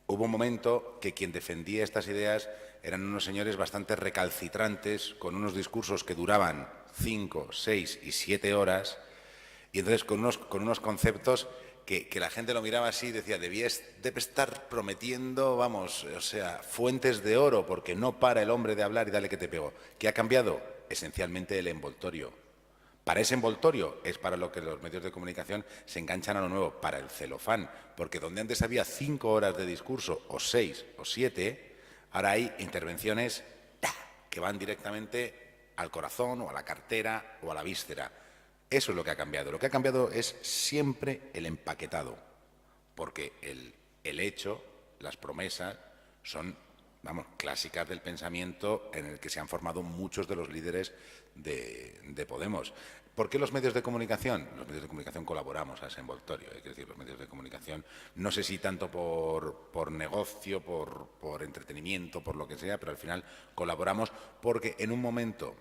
hubo un momento que quien defendía estas ideas eran unos señores bastante recalcitrantes, con unos discursos que duraban 5, 6 y 7 horas, y entonces con unos conceptos que la gente lo miraba así y decía, debe estar prometiendo, vamos, o sea, fuentes de oro, porque no para el hombre de hablar y dale que te pego. ¿Qué ha cambiado? Esencialmente el envoltorio. Para ese envoltorio es para lo que los medios de comunicación se enganchan a lo nuevo, para el celofán, porque donde antes había 5 horas de discurso, o 6 o 7, ahora hay intervenciones que van directamente al corazón o a la cartera o a la víscera. Eso es lo que ha cambiado. Lo que ha cambiado es siempre el empaquetado, porque el hecho, las promesas, son, vamos, clásicas del pensamiento en el que se han formado muchos de los líderes de Podemos. ¿Por qué los medios de comunicación? Los medios de comunicación colaboramos a ese envoltorio. Es decir, los medios de comunicación, no sé si tanto por negocio, por entretenimiento, por lo que sea, pero al final colaboramos porque en un momento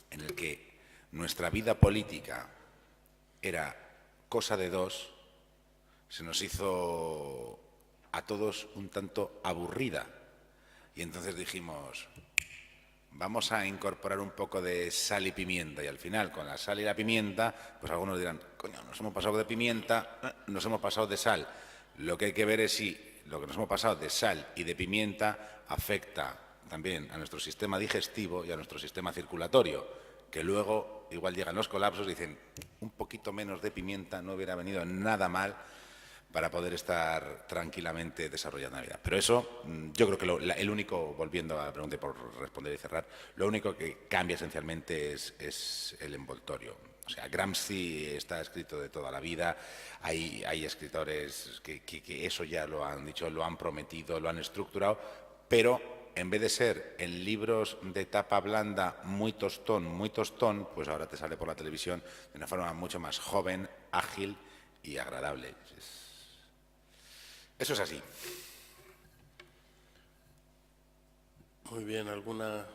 en el que nuestra vida política era cosa de dos, se nos hizo a todos un tanto aburrida. Y entonces dijimos, vamos a incorporar un poco de sal y pimienta. Y al final, con la sal y la pimienta, pues algunos dirán, coño, nos hemos pasado de pimienta, nos hemos pasado de sal. Lo que hay que ver es si lo que nos hemos pasado de sal y de pimienta afecta también a nuestro sistema digestivo y a nuestro sistema circulatorio, que luego igual llegan los colapsos y dicen, un poquito menos de pimienta no hubiera venido nada mal para poder estar tranquilamente desarrollando la vida. Pero eso, yo creo que el único, volviendo a la pregunta por responder y cerrar, lo único que cambia esencialmente es el envoltorio. O sea, Gramsci está escrito de toda la vida, hay escritores que eso ya lo han dicho, lo han prometido, lo han estructurado, pero en vez de ser en libros de tapa blanda muy tostón, pues ahora te sale por la televisión de una forma mucho más joven, ágil y agradable. Eso es así. Muy bien, ¿alguna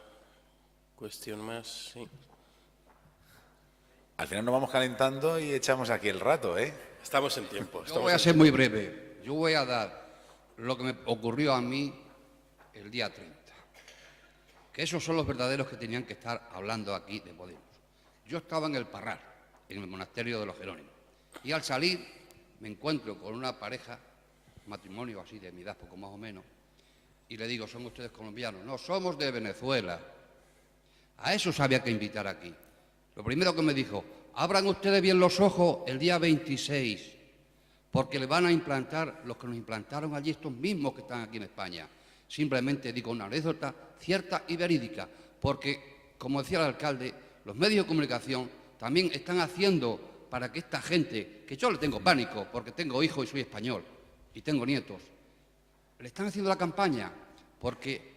cuestión más? Sí. Al final nos vamos calentando y echamos aquí el rato, ¿eh? Estamos en tiempo. Yo voy a ser muy breve. Yo voy a dar lo que me ocurrió a mí el día 30. Que esos son los verdaderos que tenían que estar hablando aquí de Podemos. Yo estaba en el Parral, en el monasterio de los Jerónimos. Y al salir me encuentro con una pareja, matrimonio así de mi edad, poco más o menos, y le digo, ¿son ustedes colombianos? No, somos de Venezuela. A esos había que invitar aquí. Lo primero que me dijo, abran ustedes bien los ojos el día 26, porque le van a implantar los que nos implantaron allí, estos mismos que están aquí en España. Simplemente digo una anécdota cierta y verídica, porque, como decía el alcalde, los medios de comunicación también están haciendo para que esta gente, que yo le tengo pánico, porque tengo hijos y soy español, y tengo nietos, le están haciendo la campaña, porque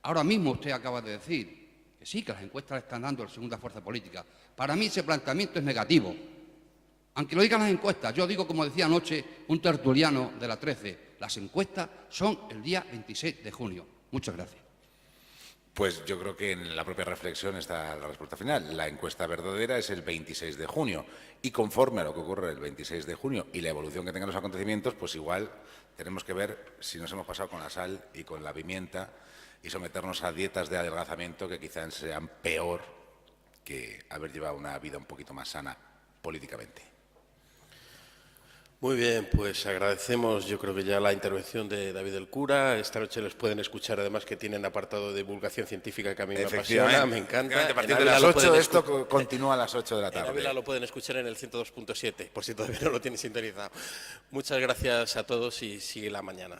ahora mismo usted acaba de decir que sí, que las encuestas le están dando la segunda fuerza política. Para mí ese planteamiento es negativo. Aunque lo digan las encuestas, yo digo, como decía anoche un tertuliano de la 13, las encuestas son el día 26 de junio. Muchas gracias. Pues yo creo que en la propia reflexión está la respuesta final. La encuesta verdadera es el 26 de junio y conforme a lo que ocurre el 26 de junio y la evolución que tengan los acontecimientos, pues igual tenemos que ver si nos hemos pasado con la sal y con la pimienta y someternos a dietas de adelgazamiento que quizás sean peor que haber llevado una vida un poquito más sana políticamente. Muy bien, pues agradecemos, yo creo que ya la intervención de David del Cura. Esta noche les pueden escuchar, además, que tienen apartado de divulgación científica que a mí me apasiona, me encanta. A partir de las 8, esto continúa a las 8 de la tarde. En Ávila lo pueden escuchar en el 102.7, por si todavía no lo tienen sintonizado. Muchas gracias a todos y sigue la mañana.